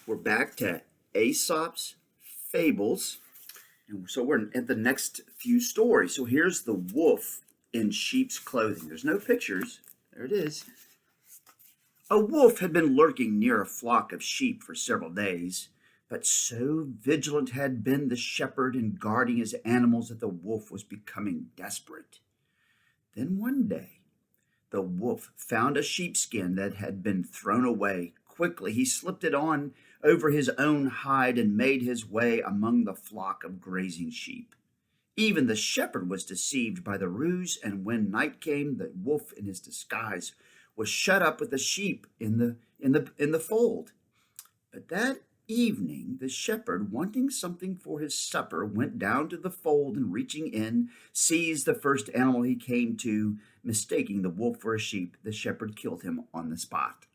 We're back to Aesop's Fables. And so we're at the next few stories. So here's the wolf in sheep's clothing. There's no pictures. There it is. A wolf had been lurking near a flock of sheep for several days, but so vigilant had been the shepherd in guarding his animals that the wolf was becoming desperate. Then one day, the wolf found a sheepskin that had been thrown away. Quickly, he slipped it on over his own hide and made his way among the flock of grazing sheep. Even the shepherd was deceived by the ruse, and when night came, the wolf in his disguise was shut up with the sheep in the fold. But that evening, the shepherd, wanting something for his supper, went down to the fold and, reaching in, seized the first animal he came to. Mistaking the wolf for a sheep, the shepherd killed him on the spot.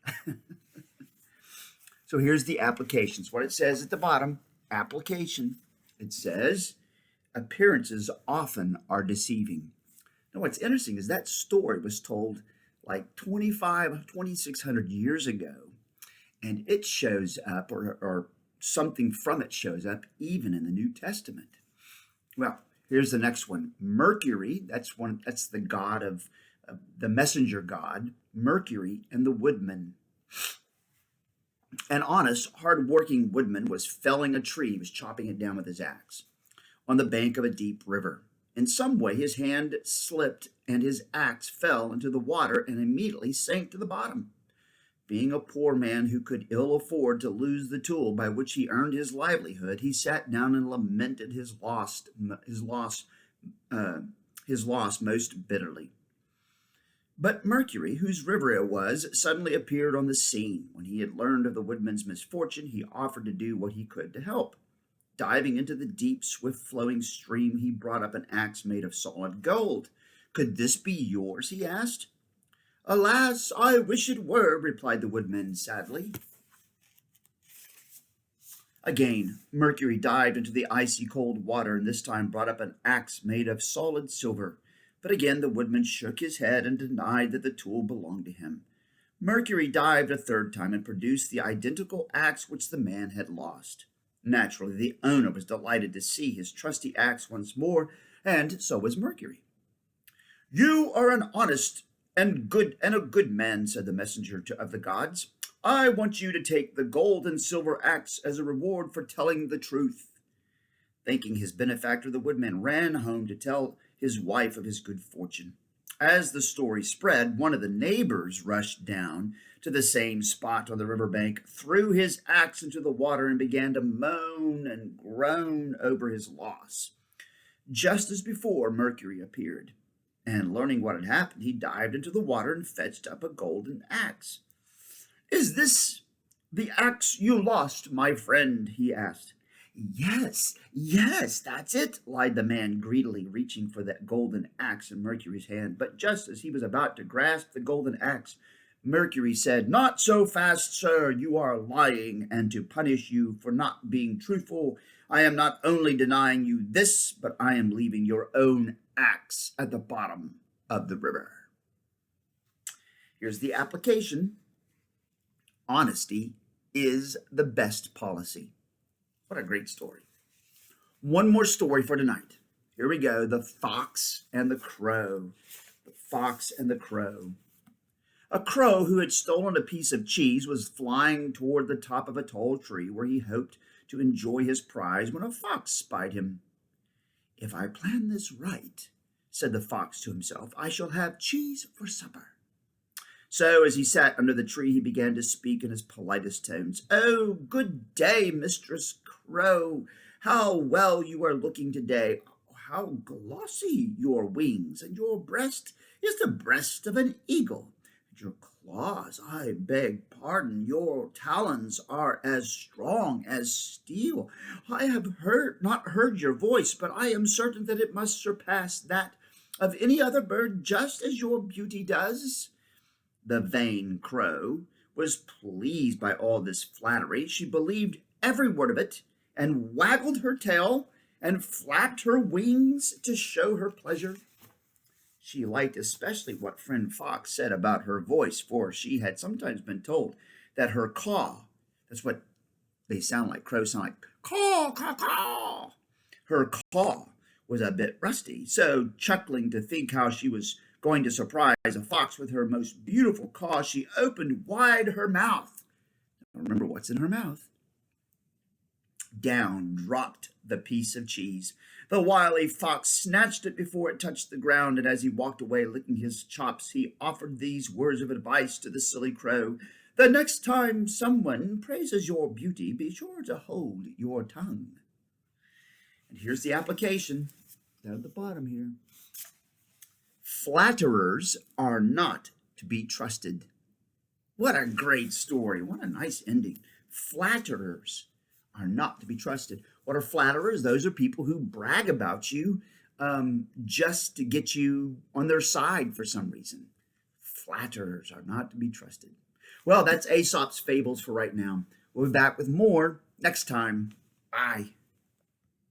So here's the applications. What it says at the bottom, application. It says, appearances often are deceiving. Now what's interesting is that story was told like 2,600 years ago, and it shows up, or something from it shows up, even in the New Testament. Well, here's the next one. Mercury, that's the god of the messenger god, Mercury, and the woodman. An honest, hard-working woodman was felling a tree. He was chopping it down with his axe on the bank of a deep river. In some way, his hand slipped and his axe fell into the water and immediately sank to the bottom. Being a poor man who could ill afford to lose the tool by which he earned his livelihood, he sat down and lamented his loss most bitterly. But Mercury, whose river it was, suddenly appeared on the scene. When he had learned of the woodman's misfortune, he offered to do what he could to help. Diving into the deep, swift-flowing stream, he brought up an axe made of solid gold. "Could this be yours?" he asked. "Alas, I wish it were," replied the woodman sadly. Again, Mercury dived into the icy cold water and this time brought up an axe made of solid silver. But again the woodman shook his head and denied that the tool belonged to him. Mercury dived a third time and produced the identical axe which the man had lost. Naturally, the owner was delighted to see his trusty axe once more, and so was Mercury. "You are an honest and a good man," said the messenger of the gods. "I want you to take the gold and silver axe as a reward for telling the truth." Thanking his benefactor, the woodman ran home to tell his wife of his good fortune. As the story spread, one of the neighbors rushed down to the same spot on the river bank, threw his axe into the water, and began to moan and groan over his loss. Just as before, Mercury appeared, and learning what had happened, he dived into the water and fetched up a golden axe. "Is this the axe you lost, my friend?" he asked. Yes, that's it," lied the man, greedily reaching for that golden axe in Mercury's hand. But just as he was about to grasp the golden axe, Mercury said, "Not so fast, sir. You are lying, and to punish you for not being truthful, I am not only denying you this, but I am leaving your own axe at the bottom of the river." Here's the application. Honesty is the best policy. What a great story. One more story for tonight. Here we go. The Fox and the Crow. The Fox and the Crow. A crow who had stolen a piece of cheese was flying toward the top of a tall tree where he hoped to enjoy his prize when a fox spied him. "If I plan this right," said the fox to himself, "I shall have cheese for supper." So as he sat under the tree, he began to speak in his politest tones. "Oh, good day, Mistress Crow. How well you are looking today. How glossy your wings, and your breast is the breast of an eagle. And your claws, I beg pardon, your talons are as strong as steel. I have not heard your voice, but I am certain that it must surpass that of any other bird, just as your beauty does." The vain crow was pleased by all this flattery. She believed every word of it, and waggled her tail and flapped her wings to show her pleasure. She liked especially what friend Fox said about her voice, for she had sometimes been told that her caw, that's what They sound like crows, sound like caw, caw, caw. Her caw was a bit rusty, so chuckling to think how she was going to surprise a fox with her most beautiful caw, she opened wide her mouth. Remember what's in her mouth. Down dropped the piece of cheese. The wily fox snatched it before it touched the ground, and as he walked away licking his chops, he offered these words of advice to the silly crow. The next time someone praises your beauty, be sure to hold your tongue. And here's the application down at the bottom here. Flatterers are not to be trusted. What a great story. What a nice ending. Flatterers are not to be trusted. What are flatterers? Those are people who brag about you just to get you on their side for some reason. Flatterers are not to be trusted. Well, that's Aesop's Fables for right now. We'll be back with more next time. Bye.